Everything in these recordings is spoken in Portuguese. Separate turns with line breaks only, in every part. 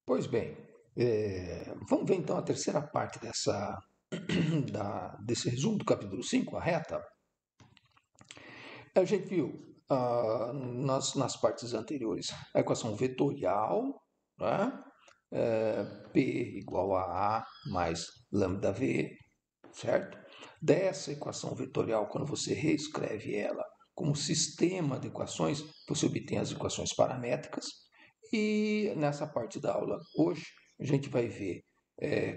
Pois bem, vamos ver então a terceira parte desse resumo do capítulo 5, a reta. A gente viu nas partes anteriores a equação vetorial, né? P igual a mais lambda V, certo? Dessa equação vetorial, quando você reescreve ela como sistema de equações, você obtém as equações paramétricas. E nessa parte da aula hoje, a gente vai ver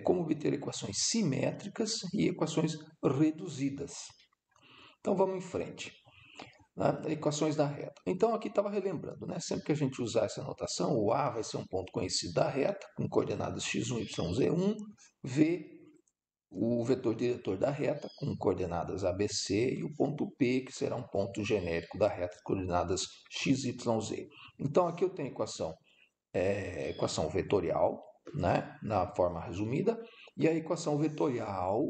como obter equações simétricas e equações reduzidas. Então vamos em frente. Equações da reta. Então aqui estava relembrando, né? Sempre que a gente usar essa notação, o A vai ser um ponto conhecido da reta, com coordenadas x1, y, z1, V, o vetor diretor da reta, com coordenadas ABC, e o ponto P, que será um ponto genérico da reta, com coordenadas x, y, z. Então aqui eu tenho a equação vetorial, né? Na forma resumida, e a equação vetorial,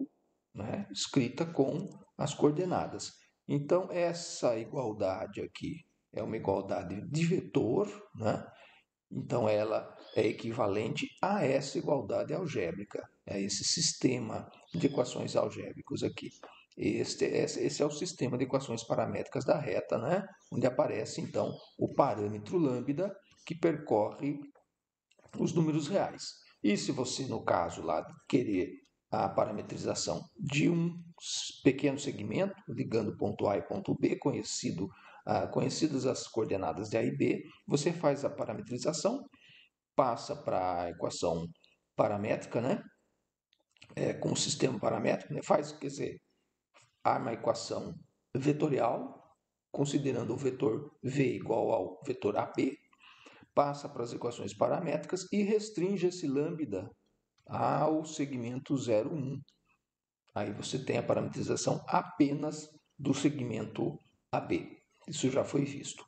né? Escrita com as coordenadas. Então, essa igualdade aqui é uma igualdade de vetor, né? Então, ela é equivalente a essa igualdade algébrica, a esse sistema de equações algébricos aqui. Esse é o sistema de equações paramétricas da reta, né? Onde aparece, então, o parâmetro lambda que percorre os números reais. E se você, no caso lá, querer a parametrização de um pequeno segmento, ligando ponto A e ponto B, conhecidas as coordenadas de A e B, você faz a parametrização, passa para a equação paramétrica, né? Com o sistema paramétrico, né? Quer dizer, há uma equação vetorial, considerando o vetor V igual ao vetor AB, passa para as equações paramétricas e restringe esse lambda ao segmento 0, 1. Aí você tem a parametrização apenas do segmento AB. Isso já foi visto.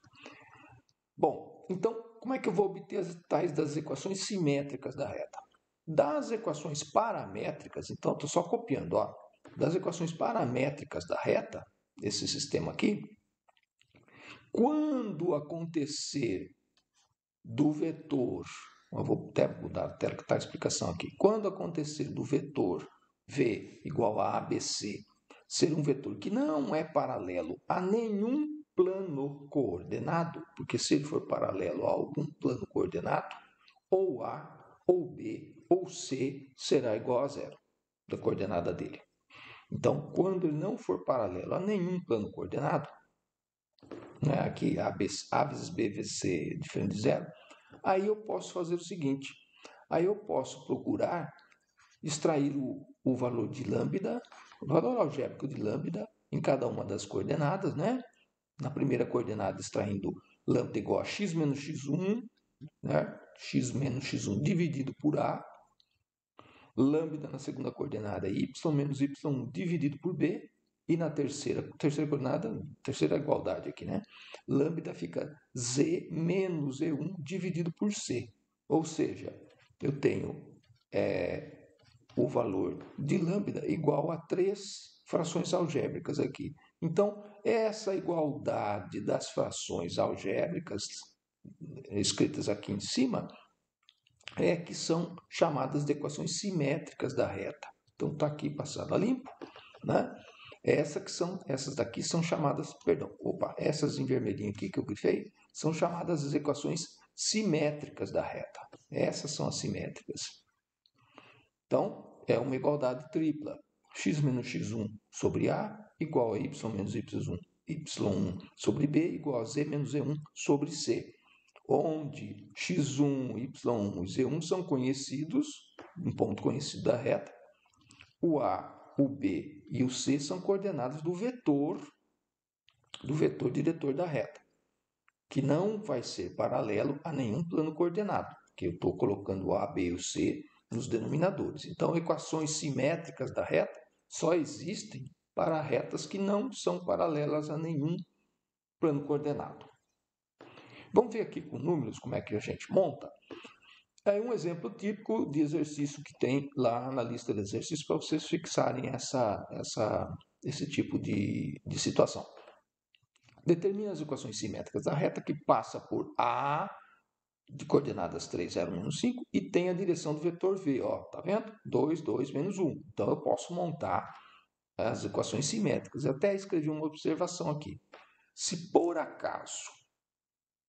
Bom, então como é que eu vou obter as tais das equações simétricas da reta? Das equações paramétricas, então estou só copiando, ó, das equações paramétricas da reta, esse sistema aqui, quando acontecer do vetor, eu vou até mudar a explicação aqui, quando acontecer do vetor V igual a ABC ser um vetor que não é paralelo a nenhum plano coordenado, porque se ele for paralelo a algum plano coordenado, ou A, ou B, ou C será igual a zero, da coordenada dele. Então, quando ele não for paralelo a nenhum plano coordenado, né, aqui A vezes B vezes C é diferente de zero, aí eu posso fazer o seguinte, aí eu posso procurar extrair o valor de lambda, o valor algébrico de lambda em cada uma das coordenadas, né? Na primeira coordenada extraindo lambda igual a x menos x1, né? X menos x1 dividido por A, lambda na segunda coordenada y menos y1 dividido por B, e na terceira coordenada, terceira igualdade aqui, né? Lambda fica z menos e1 dividido por c. Ou seja, eu tenho o valor de lambda igual a 3 frações algébricas aqui. Então, essa igualdade das frações algébricas escritas aqui em cima que são chamadas de equações simétricas da reta. Então está aqui passado a limpo, né? Essas daqui são chamadas, essas em vermelhinho aqui que eu grifei, são chamadas as equações simétricas da reta. Essas são as simétricas. Então, é uma igualdade tripla. X menos x1 sobre A igual a y menos y1 sobre B igual a z menos z1 sobre C, onde x1, y1 e z1 são conhecidos, um ponto conhecido da reta, o A, o B e o C são coordenadas do vetor diretor da reta, que não vai ser paralelo a nenhum plano coordenado, que eu estou colocando o A, B e o C nos denominadores. Então, equações simétricas da reta só existem para retas que não são paralelas a nenhum plano coordenado. Vamos ver aqui com números como é que a gente monta. É um exemplo típico de exercício que tem lá na lista de exercícios para vocês fixarem esse tipo de situação. Determine as equações simétricas da reta que passa por A de coordenadas 3, 0, menos 5 e tem a direção do vetor v, ó, tá vendo? 2, 2, menos 1. Então, eu posso montar as equações simétricas. Eu até escrevi uma observação aqui. Se por acaso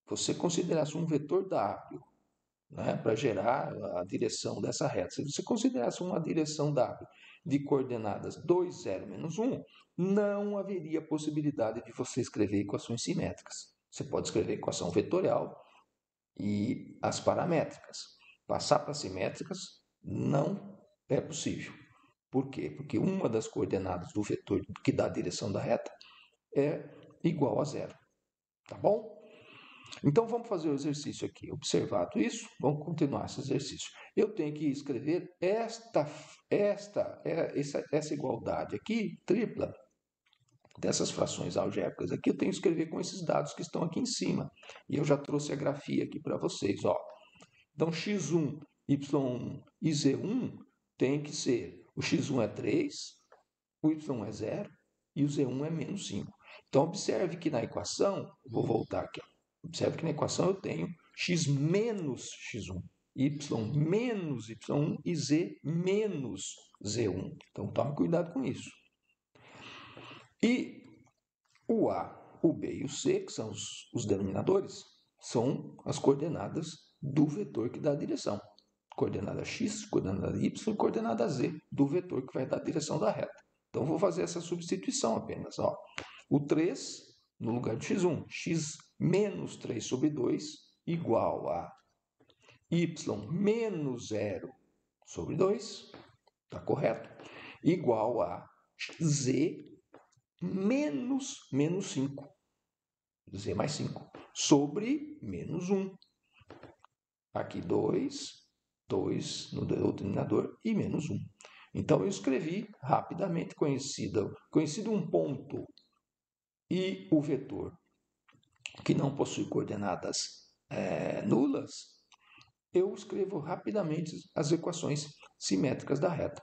você considerasse um vetor W, né, para gerar a direção dessa reta, se você considerasse uma direção W de coordenadas 2, 0, menos 1, não haveria possibilidade de você escrever equações simétricas. Você pode escrever equação vetorial e as paramétricas. Passar para simétricas não é possível. Por quê? Porque uma das coordenadas do vetor que dá a direção da reta é igual a zero. Tá bom? Então vamos fazer o exercício aqui. Observado isso, vamos continuar esse exercício. Eu tenho que escrever essa igualdade aqui, tripla, dessas frações algébricas aqui, eu tenho que escrever com esses dados que estão aqui em cima. E eu já trouxe a grafia aqui para vocês. Ó. Então, x1, y1 e z1 tem que ser, o x1 é 3, o y1 é 0 e o z1 é menos 5. Então, observe que na equação, vou voltar aqui, ó, observe que na equação eu tenho x menos x1, y menos y1 e z menos z1. Então, tome cuidado com isso. E o A, o B e o C, que são os denominadores, são as coordenadas do vetor que dá a direção. Coordenada x, coordenada y e coordenada z do vetor que vai dar a direção da reta. Então, vou fazer essa substituição apenas. Ó. O 3 no lugar de x1. X menos 3 sobre 2 igual a y menos 0 sobre 2, está correto? Igual a z menos 5. Z mais 5 sobre menos 1. Aqui 2 no denominador e menos 1. Então, eu escrevi rapidamente conhecido um ponto e o vetor que não possui coordenadas nulas, eu escrevo rapidamente as equações simétricas da reta.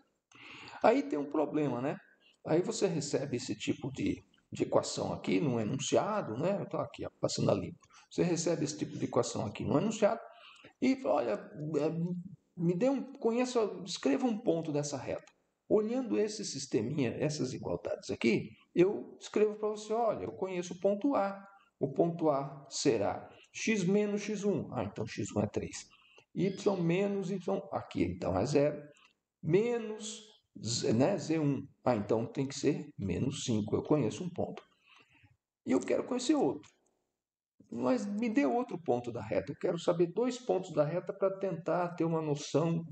Aí tem um problema, né? Aí você recebe esse tipo de equação aqui no enunciado, né? Estou aqui, ó, passando a limpo. Você recebe esse tipo de equação aqui no enunciado e fala, olha, escreva um ponto dessa reta. Olhando esse sisteminha, essas igualdades aqui, eu escrevo para você, olha, eu conheço o ponto A. O ponto A será x menos x1. Ah, então x1 é 3. Y menos y, aqui então é 0. Menos z1. Ah, então tem que ser menos 5. Eu conheço um ponto. E eu quero conhecer outro. Mas me dê outro ponto da reta. Eu quero saber 2 pontos da reta para tentar ter uma noção,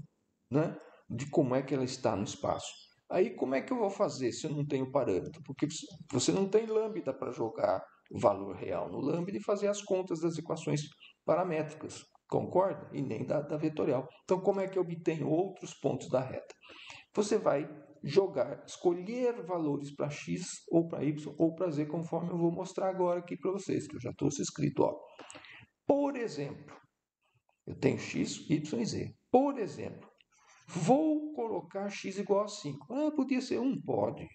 né, de como é que ela está no espaço. Aí como é que eu vou fazer se eu não tenho parâmetro? Porque você não tem lambda para jogar o valor real no lambda e fazer as contas das equações paramétricas. Concorda? E nem da vetorial. Então como é que eu obtenho outros pontos da reta? Você vai escolher valores para x ou para y ou para z, conforme eu vou mostrar agora aqui para vocês, que eu já trouxe escrito. Ó. Por exemplo, eu tenho x, y e z. Por exemplo, vou colocar x igual a 5. Ah, podia ser 1? Pode.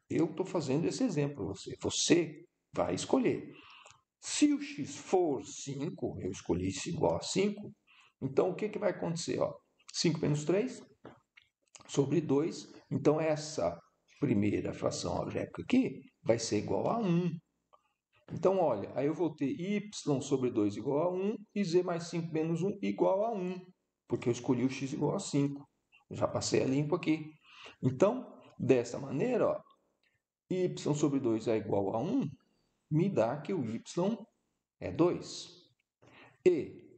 Eu estou fazendo esse exemplo para você. Você vai escolher. Se o x for 5, eu escolhi x igual a 5, então o que vai acontecer? Ó? 5 menos 3 sobre 2. Então, essa primeira fração algébrica aqui vai ser igual a 1. Então, olha, aí eu vou ter y sobre 2 igual a 1 e z mais 5 menos 1 igual a 1, porque eu escolhi o x igual a 5. Eu já passei a limpo aqui. Então, dessa maneira, ó, y sobre 2 é igual a 1, me dá que o y é 2. E,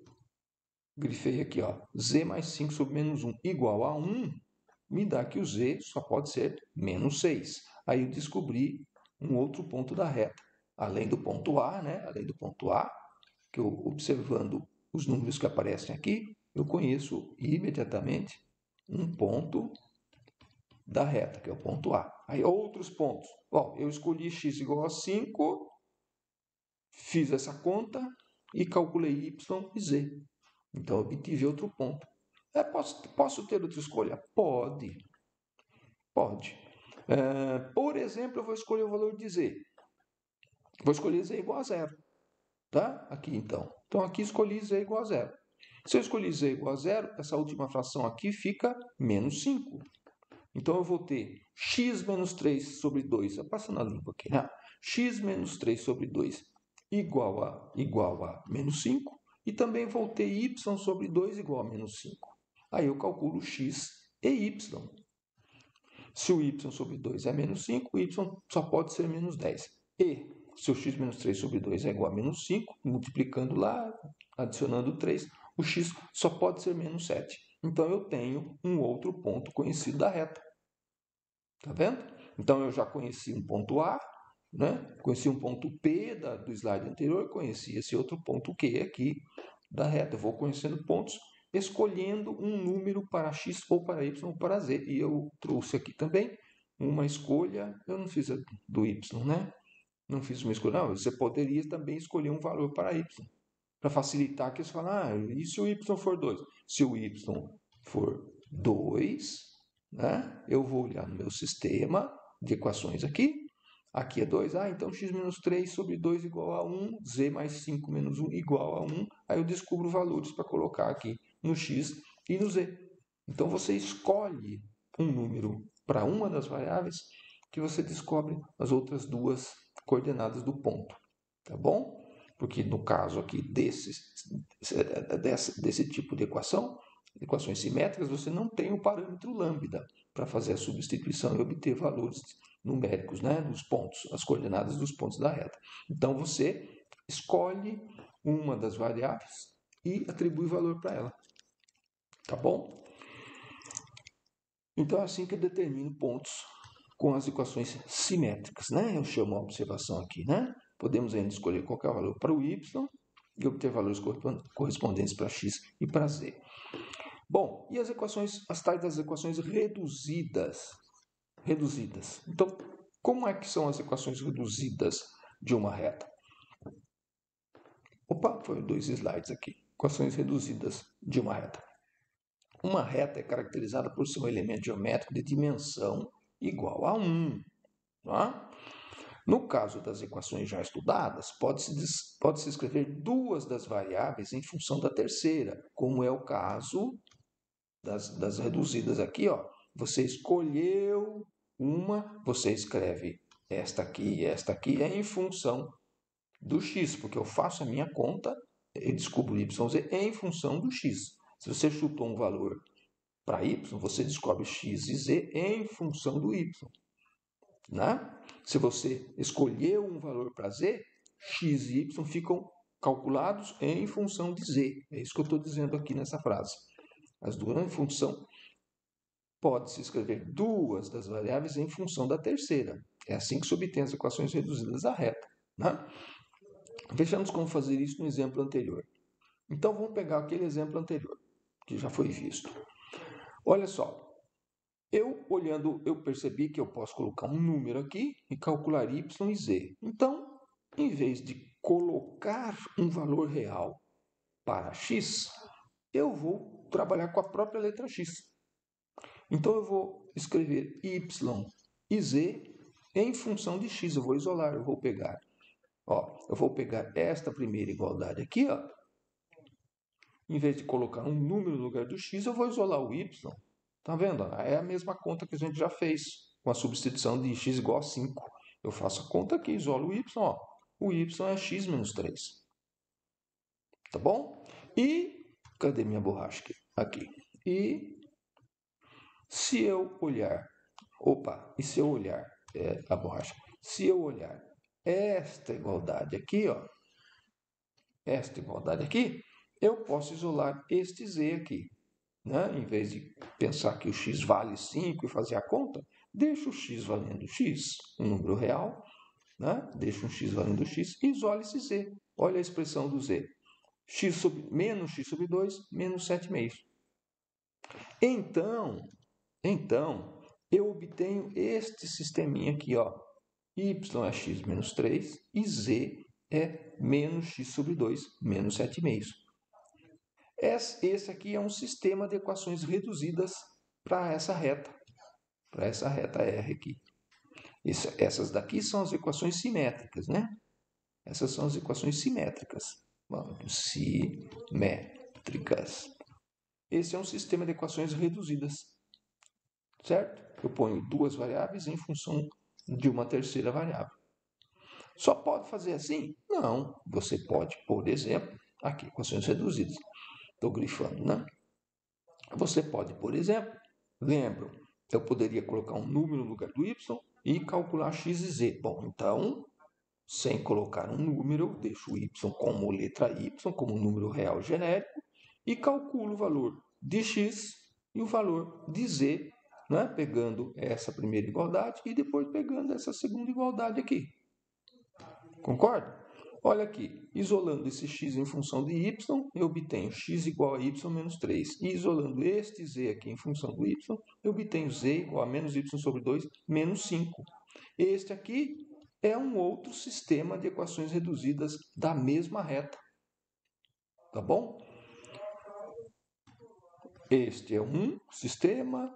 grifei aqui, ó, z mais 5 sobre menos 1 igual a 1, me dá que o z só pode ser menos 6. Aí eu descobri um outro ponto da reta. Além do ponto A, né? Além do ponto A, que eu, observando os números que aparecem aqui, eu conheço imediatamente um ponto da reta, que é o ponto A. Aí outros pontos. Bom, eu escolhi x igual a 5, fiz essa conta e calculei y e z. Então, eu obtive outro ponto. Posso ter outra escolha? Pode. Pode. Por exemplo, eu vou escolher o valor de z. Vou escolher z igual a 0. Tá? Aqui, então. Então, aqui escolhi z igual a 0. Se eu escolhi z igual a zero, essa última fração aqui fica menos 5. Então, eu vou ter x menos 3 sobre 2, passando a limpo aqui, né? X menos 3 sobre 2 igual a menos 5. E também vou ter y sobre 2 igual a menos 5. Aí eu calculo x e y. Se o y sobre 2 é menos 5, o y só pode ser menos 10. E se o x menos 3 sobre 2 é igual a menos 5, multiplicando lá, adicionando 3, o x só pode ser menos 7. Então, eu tenho um outro ponto conhecido da reta. Tá vendo? Então, eu já conheci um ponto A, né? Conheci um ponto P do slide anterior, conheci esse outro ponto Q aqui da reta. Eu vou conhecendo pontos, escolhendo um número para x ou para y ou para z. E eu trouxe aqui também uma escolha, eu não fiz a do y, né? Não fiz uma escolha, não. Você poderia também escolher um valor para y, para facilitar que você fala, e se o y for 2? Se o y for 2, né? Eu vou olhar no meu sistema de equações aqui. Aqui é 2, então x menos 3 sobre 2 igual a 1, z mais 5 menos 1 igual a 1. Aí eu descubro valores para colocar aqui no x e no z. Então, você escolhe um número para uma das variáveis que você descobre as outras duas coordenadas do ponto. Tá bom? Porque no caso aqui desse tipo de equação, equações simétricas, você não tem o parâmetro lambda para fazer a substituição e obter valores numéricos, né, dos pontos, as coordenadas dos pontos da reta. Então, você escolhe uma das variáveis e atribui valor para ela. Tá bom? Então, é assim que eu determino pontos com as equações simétricas, né? Eu chamo a observação aqui, né? Podemos ainda escolher qualquer valor para o y e obter valores correspondentes para x e para z. Bom, e as tais das equações reduzidas? Então, como é que são as equações reduzidas de uma reta? Opa, foi 2 slides aqui. Equações reduzidas de uma reta. Uma reta é caracterizada por ser um elemento geométrico de dimensão igual a 1. Tá? No caso das equações já estudadas, pode-se escrever duas das variáveis em função da terceira, como é o caso das reduzidas aqui. Ó. Você escolheu uma, você escreve esta aqui e esta aqui em função do x, porque eu faço a minha conta e descubro y, z em função do x. Se você chutou um valor para y, você descobre x e z em função do y. Né? Se você escolheu um valor para z, x e y ficam calculados em função de z. É isso que eu estou dizendo aqui nessa frase. As duas em função, pode-se escrever duas das variáveis em função da terceira. É assim que se obtém as equações reduzidas à reta. Né? Vejamos como fazer isso no exemplo anterior. Então, vamos pegar aquele exemplo anterior, que já foi visto. Olha só, eu percebi que eu posso colocar um número aqui e calcular y e z. Então, em vez de colocar um valor real para x, eu vou trabalhar com a própria letra x. Então, eu vou escrever y e z em função de x. Eu vou isolar, eu vou pegar esta primeira igualdade aqui, ó. Em vez de colocar um número no lugar do x, eu vou isolar o y. Tá vendo? É a mesma conta que a gente já fez com a substituição de x igual a 5. Eu faço a conta aqui, isolo o y, ó. O y é x menos 3. Tá bom? E, cadê minha borracha aqui? E se eu olhar, a borracha, se eu olhar esta igualdade aqui, ó, eu posso isolar este z aqui. Né? Em vez de pensar que o x vale 5 e fazer a conta, deixa o x valendo x, um número real, né? Deixa um x valendo x e isole esse z. Olha a expressão do z. Menos x sobre 2, menos 7,5. Então, eu obtenho este sisteminha aqui, ó. Y é x menos 3 e z é menos x sobre 2, menos 7,5. Esse aqui é um sistema de equações reduzidas para essa reta R aqui. Essas daqui são as equações simétricas, né? Essas são as equações simétricas. Simétricas. métricas. Esse é um sistema de equações reduzidas, certo? Eu ponho duas variáveis em função de uma terceira variável. Só pode fazer assim? Não. Você pode, por exemplo, aqui, equações reduzidas. Estou grifando, né? Você pode, por exemplo, lembram, eu poderia colocar um número no lugar do y e calcular x e z. Bom, então, sem colocar um número, eu deixo o y como letra y, como número real genérico, e calculo o valor de x e o valor de z, né? Pegando essa primeira igualdade e depois pegando essa segunda igualdade aqui. Concorda? Olha aqui, isolando esse x em função de y, eu obtenho x igual a y menos 3. E isolando este z aqui em função do y, eu obtenho z igual a menos y sobre 2 menos 5. Este aqui é um outro sistema de equações reduzidas da mesma reta. Tá bom? Este é um sistema,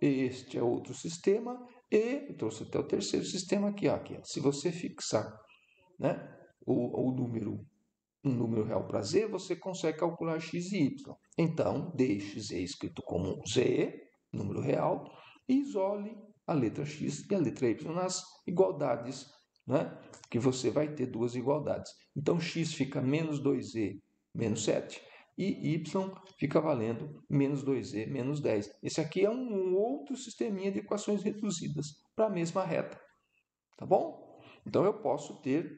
este é outro sistema, e eu trouxe até o terceiro sistema aqui. Aqui. Se você fixar, né, um número real para z, você consegue calcular x e y. Então, deixe z escrito como z, número real, e isole a letra x e a letra y nas igualdades, né? Que você vai ter duas igualdades. Então, x fica menos 2z menos 7 e y fica valendo menos 2z menos 10. Esse aqui é um outro sisteminha de equações reduzidas para a mesma reta. Tá bom? Então, eu posso ter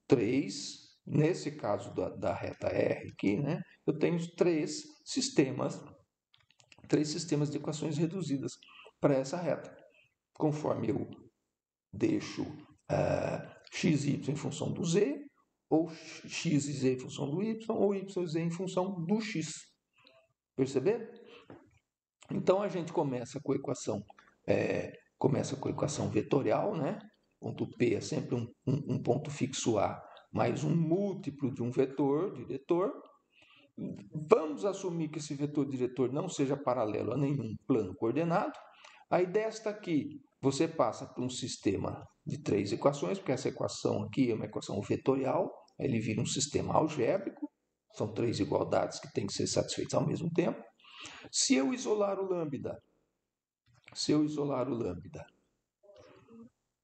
três. Nesse caso da reta R aqui, né, eu tenho três sistemas de equações reduzidas para essa reta. Conforme eu deixo x e y em função do z, ou x e z em função do y, ou y e z em função do x. Perceberam? Então, a gente começa com a equação, vetorial, né? Ponto P é sempre um ponto fixo A mais um múltiplo de um vetor diretor. Vamos assumir que esse vetor diretor não seja paralelo a nenhum plano coordenado. Aí desta aqui, você passa por um sistema de três equações, porque essa equação aqui é uma equação vetorial, aí ele vira um sistema algébrico, são três igualdades que têm que ser satisfeitas ao mesmo tempo. Se eu isolar o lambda,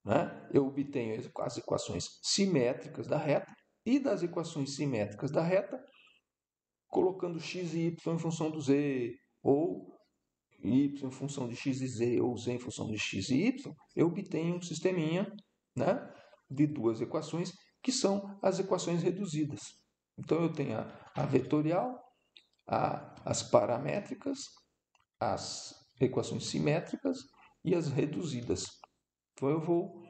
né, eu obtenho as equações simétricas da reta, e das equações simétricas da reta, colocando x e y em função do z, ou y em função de x e z, ou z em função de x e y, eu obtenho um sisteminha, né, de duas equações, que são as equações reduzidas. Então, eu tenho a vetorial, as paramétricas, as equações simétricas e as reduzidas. Então, eu vou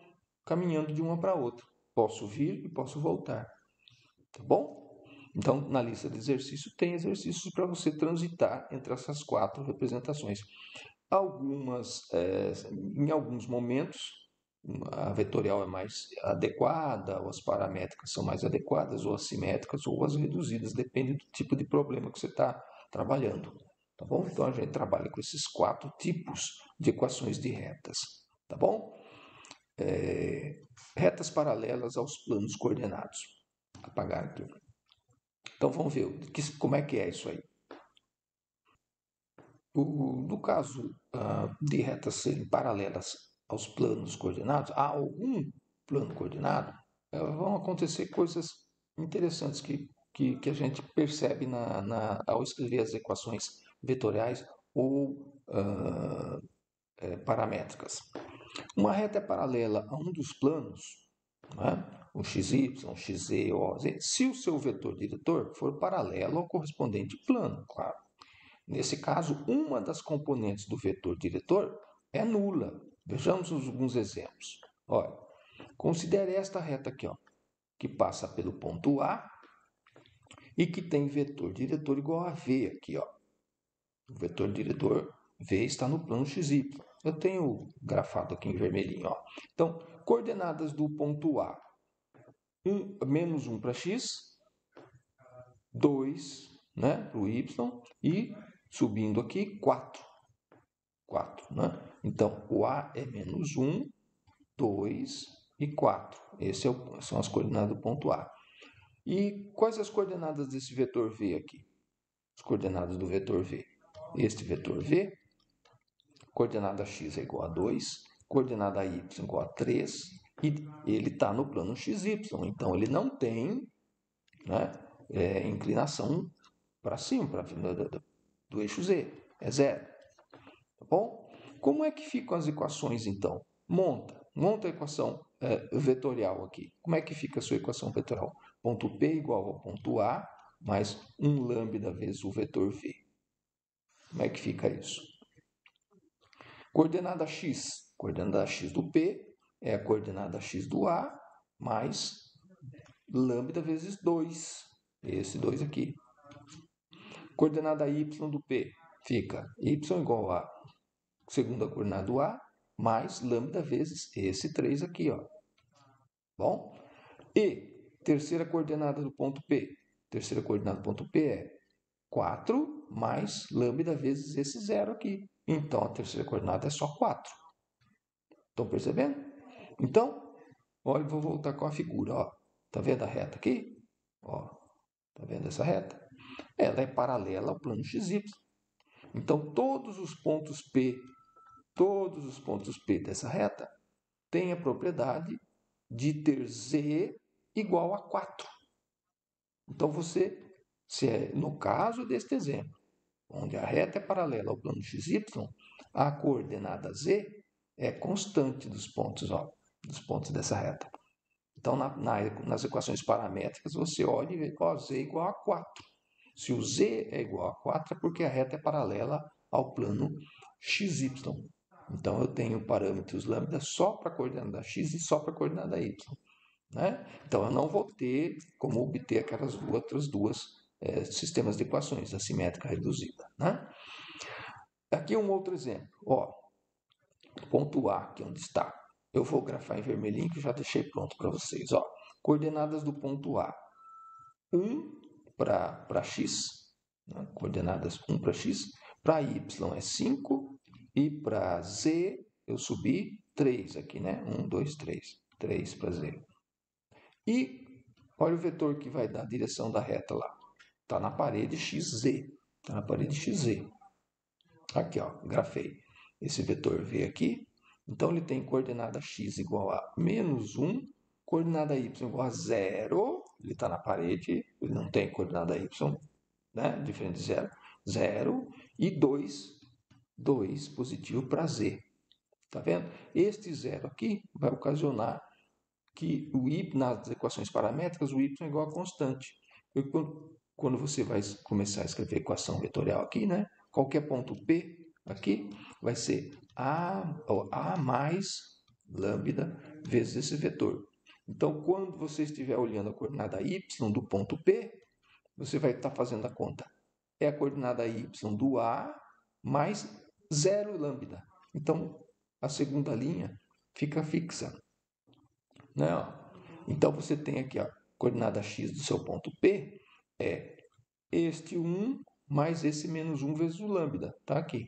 caminhando de uma para outra. Posso vir e posso voltar. Tá bom? Então, na lista de exercícios, tem exercícios para você transitar entre essas quatro representações. Em alguns momentos, a vetorial é mais adequada, ou as paramétricas são mais adequadas, ou as simétricas, ou as reduzidas, depende do tipo de problema que você está trabalhando. Tá bom? Então, a gente trabalha com esses quatro tipos de equações de retas. Tá bom? Retas paralelas aos planos coordenados. Vou apagar aqui. Então, vamos ver como é que é isso aí. No caso de retas serem paralelas aos planos coordenados, a algum plano coordenado, vão acontecer coisas interessantes que a gente percebe ao escrever as equações vetoriais ou paramétricas. Uma reta é paralela a um dos planos, né? O xy, xz, oz, se o seu vetor diretor for paralelo ao correspondente plano, claro. Nesse caso, uma das componentes do vetor diretor é nula. Vejamos alguns exemplos. Olha, considere esta reta aqui, ó, que passa pelo ponto A e que tem vetor diretor igual a V aqui, ó. O vetor diretor V está no plano xy. Eu tenho grafado aqui em vermelhinho, ó. Então, coordenadas do ponto A, menos 1 para x, 2, né, para o y, e subindo aqui, 4. 4, né? Então, o A é menos 1, 2 e 4. Essas são as coordenadas do ponto A. E quais as coordenadas desse vetor V aqui? as coordenadas do vetor V. Este vetor V, coordenada x é igual a 2, coordenada y igual a 3, e ele está no plano XY, então ele não tem, né, inclinação para cima, do eixo Z, é zero. Tá bom? Como é que ficam as equações, então? Monta a equação vetorial aqui. Como é que fica a sua equação vetorial? Ponto P igual ao ponto A, mais 1 lambda vezes o vetor V. Como é que fica isso? Coordenada x. Coordenada x do P é a coordenada x do A, mais lambda vezes 2. Esse 2 aqui. Coordenada y do P fica y igual a segunda coordenada do A, mais lambda vezes esse 3 aqui, ó. Bom? E terceira coordenada do ponto P. Terceira coordenada do ponto P é 4 mais lambda vezes esse 0 aqui. Então, a terceira coordenada é só 4. Estão percebendo? Então, olha, vou voltar com a figura, ó. Tá vendo a reta aqui? Ó, tá vendo essa reta? Ela é paralela ao plano XY. Então, todos os pontos P dessa reta têm a propriedade de ter Z igual a 4. Então, no caso deste exemplo, onde a reta é paralela ao plano XY, a coordenada Z é constante dos pontos dessa reta. Então, nas equações paramétricas, você olha e vê que Z é igual a 4. Se o Z é igual a 4, é porque a reta é paralela ao plano XY. Então, eu tenho parâmetros lambda só para a coordenada x e só para a coordenada y. Né? Então, eu não vou ter como obter aquelas outras duas sistemas de equações, a simétrica reduzida. Né? Aqui um outro exemplo. Ó, ponto A, que é onde está. Eu vou grafar em vermelhinho, que eu já deixei pronto para vocês. Ó, coordenadas do ponto A. 1 para x, né? Coordenadas 1 para x. Para y é 5 e para z eu subi 3 aqui, né? 1, 2, 3. 3 para z. E olha o vetor que vai dar a direção da reta lá. Está na parede xz. Está na parede xz. Aqui, ó, grafei esse vetor V aqui. Então, ele tem coordenada x igual a menos 1, coordenada y igual a 0. Ele está na parede, ele não tem coordenada y, né? Diferente de 0. 0 e 2 positivo para z. Tá vendo? Este 0 aqui vai ocasionar que o y, nas equações paramétricas, o y é igual a constante. E quando você vai começar a escrever a equação vetorial aqui, né? Qualquer ponto P aqui vai ser A mais lambda vezes esse vetor. Então, quando você estiver olhando a coordenada y do ponto P, você vai estar fazendo a conta. É a coordenada y do A mais 0 lambda. Então, a segunda linha fica fixa. Né? Então, você tem aqui a coordenada x do seu ponto P é este 1 mais esse menos 1 vezes o lambda. Está aqui.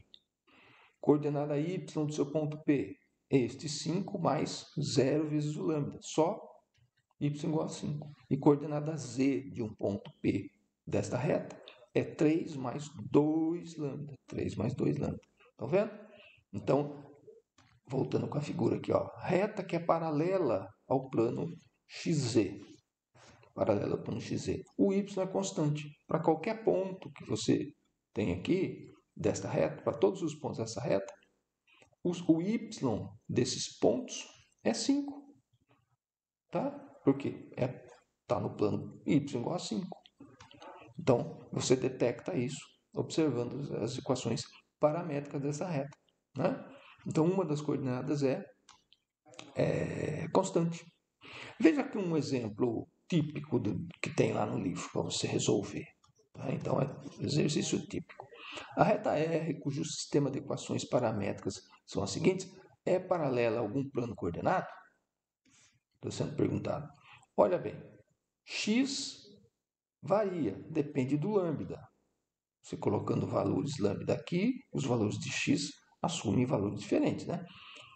Coordenada y do seu ponto P, este 5 mais 0 vezes o lambda. Só y igual a 5. E coordenada z de um ponto P desta reta é 3 mais 2 lambda. 3 mais 2 lambda. Estão vendo? Então, voltando com a figura aqui, ó, reta que é paralela ao plano XZ. Paralela ao plano XZ. O y é constante. Para qualquer ponto que você tem aqui, desta reta, para todos os pontos dessa reta, o y desses pontos é 5. Tá? Porque está no plano y igual a 5. Então, você detecta isso observando as equações paramétricas dessa reta. Né? Então, uma das coordenadas é constante. Veja aqui um exemplo típico que tem lá no livro para você resolver. Tá? Então, é exercício típico. A reta R, cujo sistema de equações paramétricas são as seguintes, é paralela a algum plano coordenado? Estou sendo perguntado. Olha bem, x varia, depende do lambda. Você colocando valores lambda aqui, os valores de x assumem valores diferentes, né?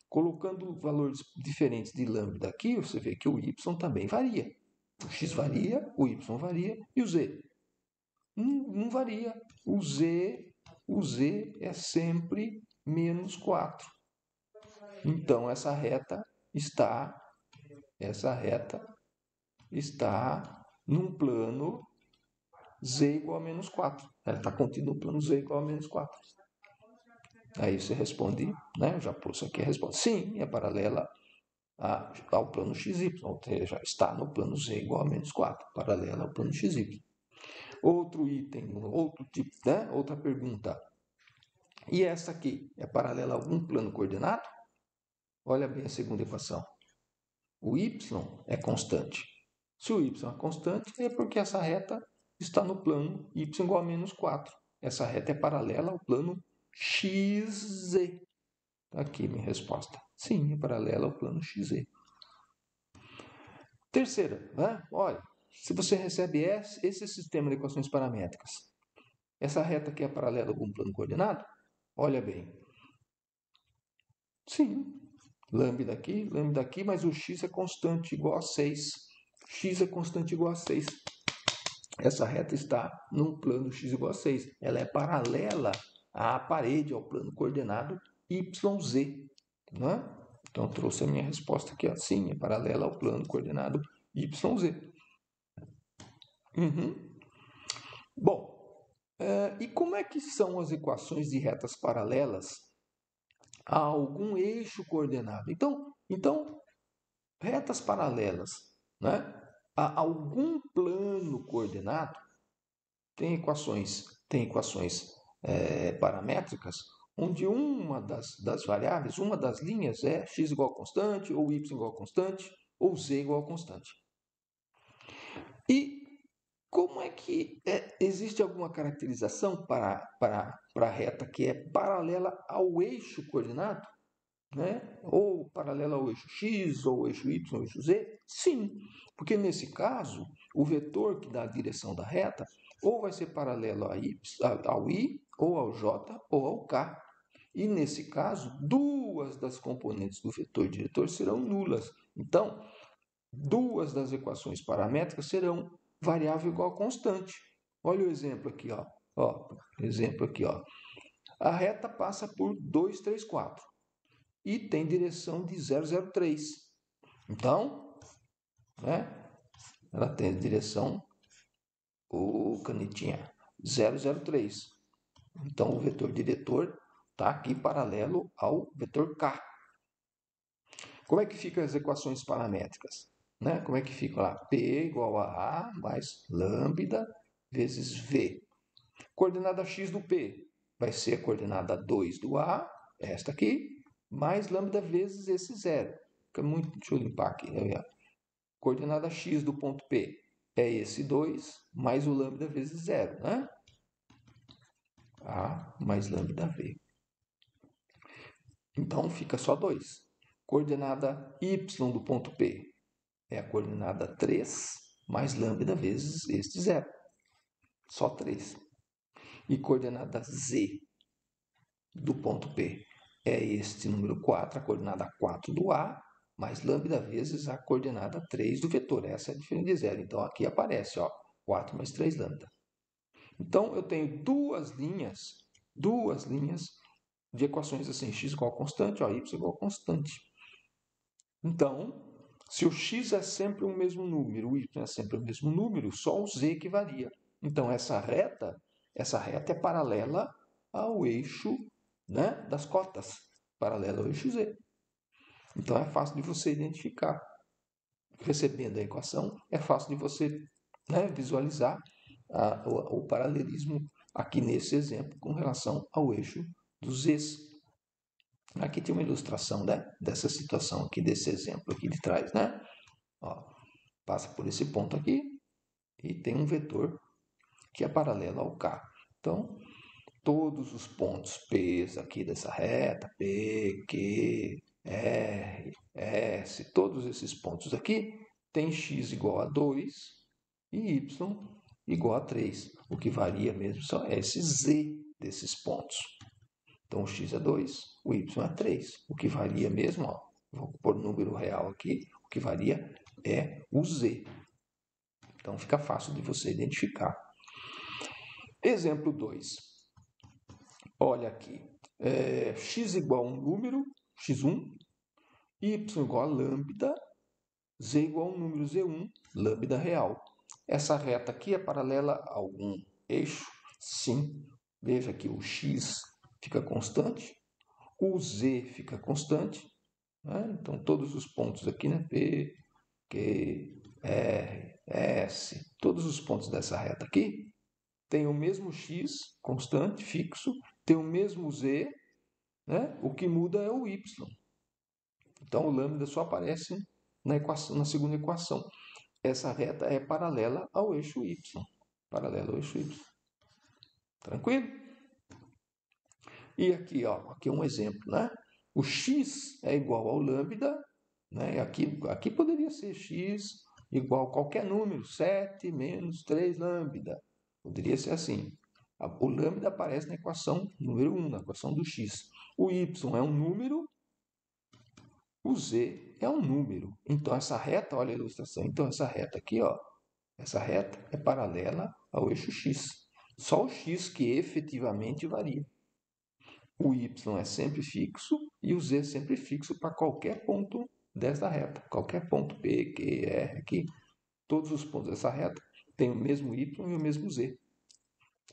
Colocando valores diferentes de lambda aqui, você vê que o y também varia. O x varia, o y varia e o z. Não varia. O Z é sempre menos 4. Então, essa reta está num plano Z igual a menos 4. Ela está contida no plano Z igual a menos 4. Aí você responde, né? Eu já pus aqui a resposta. Sim, é paralela ao plano XY, ou seja, está no plano Z igual a menos 4, paralela ao plano XY. Outro item, outro tipo, né? Outra pergunta. E essa aqui é paralela a algum plano coordenado? Olha bem a segunda equação. O y é constante. Se o y é constante, é porque essa reta está no plano y igual a menos 4. Essa reta é paralela ao plano XZ. Aqui minha resposta. Sim, é paralela ao plano XZ. Terceira, né? Olha, se você recebe esse sistema de equações paramétricas, essa reta aqui é paralela a algum plano coordenado? Olha bem. Sim, lambda aqui, mas o x é constante igual a 6. X é constante igual a 6. Essa reta está num plano x igual a 6. Ela é paralela à parede, ao plano coordenado YZ. Né? Então, trouxe a minha resposta aqui. Ó. Sim, é paralela ao plano coordenado YZ. Bom, e como é que são as equações de retas paralelas a algum eixo coordenado? Então retas paralelas, né, a algum plano coordenado tem equações paramétricas onde uma das variáveis, uma das linhas é x igual a constante, ou y igual a constante, ou z igual a constante. E como é que existe alguma caracterização para a reta que é paralela ao eixo coordenado? Né? Ou paralela ao eixo x, ou ao eixo y, ou ao eixo z? Sim, porque nesse caso, o vetor que dá a direção da reta ou vai ser paralelo ao i, ou ao j, ou ao k. E nesse caso, duas das componentes do vetor diretor serão nulas. Então, duas das equações paramétricas serão variável igual a constante. Olha o exemplo aqui, ó. A reta passa por 2, 3, 4 e tem direção de 003. Então, né, ela tem a direção, canetinha, 003. Então, o vetor diretor está aqui paralelo ao vetor K. Como é que ficam as equações paramétricas? Né? Como é que fica lá? P igual a mais lambda vezes V. Coordenada x do P vai ser a coordenada 2 do A, esta aqui, mais lambda vezes esse zero. Fica muito, deixa eu limpar aqui. Coordenada x do ponto P é esse 2, mais o lambda vezes zero, né? A mais lambda V. Então, fica só 2. Coordenada y do ponto P é a coordenada 3, mais lambda vezes este zero. Só 3. E coordenada z do ponto P é este número 4, a coordenada 4 do A, mais lambda vezes a coordenada 3 do vetor. Essa é diferente de zero. Então, aqui aparece, ó, 4 mais 3 lambda. Então, eu tenho duas linhas de equações assim, x igual a constante, ó, y igual a constante. Então, se o x é sempre o mesmo número, o y é sempre o mesmo número, só o z que varia. Então, essa reta é paralela ao eixo, né, das cotas, paralela ao eixo z. Então, é fácil de você identificar. Recebendo a equação, é fácil de você, né, visualizar o paralelismo aqui nesse exemplo com relação ao eixo dos z's. Aqui tem uma ilustração, né, dessa situação aqui, desse exemplo aqui de trás, né? Ó, passa por esse ponto aqui e tem um vetor que é paralelo ao K. Então, todos os pontos P aqui dessa reta, P, Q, R, S, todos esses pontos aqui, tem x igual a 2 e y igual a 3. O que varia mesmo só é esse z desses pontos. Então, o x é 2, o y é 3. O que varia mesmo, ó, vou pôr número real aqui, o que varia é o z. Então, fica fácil de você identificar. Exemplo 2. Olha aqui. X igual a um número, x1, y igual a lambda, z igual a um número z1, lambda real. Essa reta aqui é paralela a algum eixo? Sim. Veja que o x fica constante, o z fica constante, né? Então todos os pontos aqui, né? P, Q, R, S, todos os pontos dessa reta aqui tem o mesmo x constante, fixo, tem o mesmo z, né? O que muda é o y. Então o lambda só aparece na segunda equação. Essa reta é paralela ao eixo y. Paralela ao eixo y. Tranquilo? E aqui, ó, aqui é um exemplo, né? O x é igual ao lambda, né? Aqui poderia ser x igual a qualquer número, 7 menos 3 lambda. Poderia ser assim. O lambda aparece na equação número 1, na equação do x. O y é um número, o z é um número. Então, essa reta, olha a ilustração. Então, essa reta aqui, ó, essa reta é paralela ao eixo x. Só o x que efetivamente varia. O y é sempre fixo e o z é sempre fixo para qualquer ponto dessa reta. Qualquer ponto P, Q, R aqui, todos os pontos dessa reta têm o mesmo y e o mesmo z.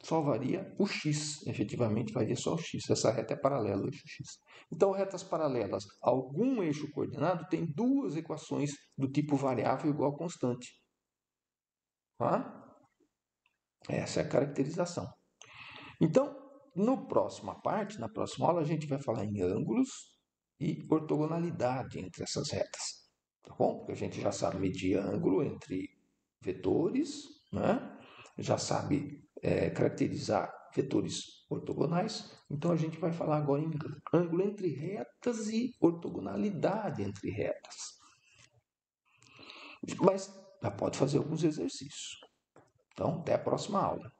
Só varia o x, efetivamente varia só o x. Essa reta é paralela ao eixo x. Então, retas paralelas a algum eixo coordenado tem duas equações do tipo variável igual a constante. Tá? Essa é a caracterização. Então, na próxima aula, a gente vai falar em ângulos e ortogonalidade entre essas retas. Tá bom? Porque a gente já sabe medir ângulo entre vetores, né? Já sabe caracterizar vetores ortogonais. Então, a gente vai falar agora em ângulo entre retas e ortogonalidade entre retas. Mas já pode fazer alguns exercícios. Então, até a próxima aula.